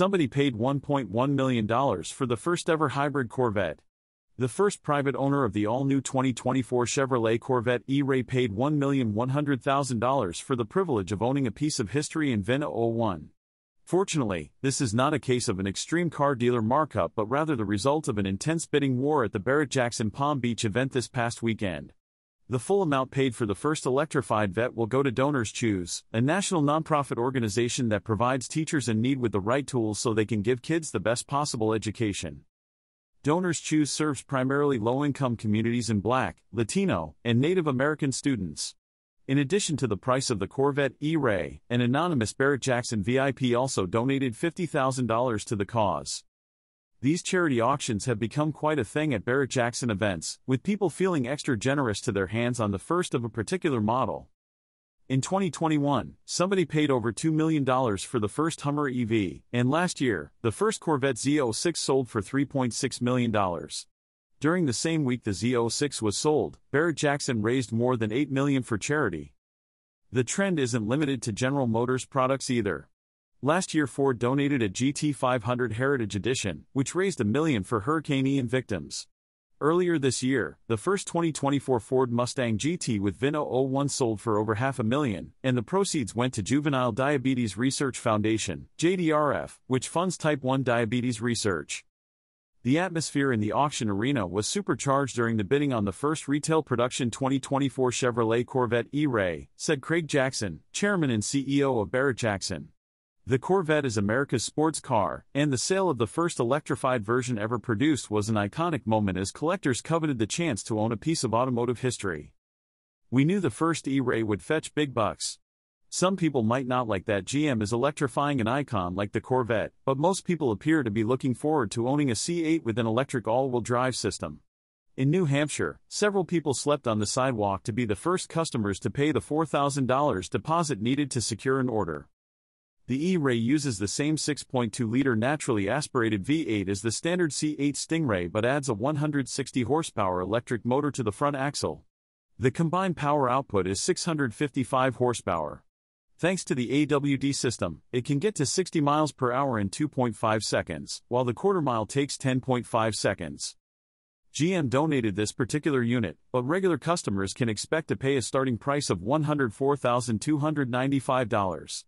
Somebody paid $1.1 million for the first-ever hybrid Corvette. The first private owner of the all-new 2024 Chevrolet Corvette E-Ray paid $1,100,000 for the privilege of owning a piece of history in VIN 001. Fortunately, this is not a case of an extreme car dealer markup but rather the result of an intense bidding war at the Barrett-Jackson Palm Beach event this past weekend. The full amount paid for the first electrified Vette will go to Donors Choose, a national nonprofit organization that provides teachers in need with the right tools so they can give kids the best possible education. Donors Choose serves primarily low-income communities and Black, Latino, and Native American students. In addition to the price of the Corvette E-Ray, an anonymous Barrett-Jackson VIP also donated $50,000 to the cause. These charity auctions have become quite a thing at Barrett-Jackson events, with people feeling extra generous to their hands on the first of a particular model. In 2021, somebody paid over $2 million for the first Hummer EV, and last year, the first Corvette Z06 sold for $3.6 million. During the same week the Z06 was sold, Barrett-Jackson raised more than $8 million for charity. The trend isn't limited to General Motors products either. Last year Ford donated a GT500 Heritage Edition, which raised $1 million for Hurricane Ian victims. Earlier this year, the first 2024 Ford Mustang GT with VIN 001 sold for over $500,000, and the proceeds went to Juvenile Diabetes Research Foundation, JDRF, which funds type 1 diabetes research. The atmosphere in the auction arena was supercharged during the bidding on the first retail production 2024 Chevrolet Corvette E-Ray, said Craig Jackson, chairman and CEO of Barrett-Jackson. The Corvette is America's sports car, and the sale of the first electrified version ever produced was an iconic moment as collectors coveted the chance to own a piece of automotive history. We knew the first E-Ray would fetch big bucks. Some people might not like that GM is electrifying an icon like the Corvette, but most people appear to be looking forward to owning a C8 with an electric all-wheel drive system. In New Hampshire, several people slept on the sidewalk to be the first customers to pay the $4,000 deposit needed to secure an order. The E-Ray uses the same 6.2-liter naturally aspirated V8 as the standard C8 Stingray but adds a 160 horsepower electric motor to the front axle. The combined power output is 655 horsepower. Thanks to the AWD system, it can get to 60 miles per hour in 2.5 seconds, while the quarter mile takes 10.5 seconds. GM donated this particular unit, but regular customers can expect to pay a starting price of $104,295.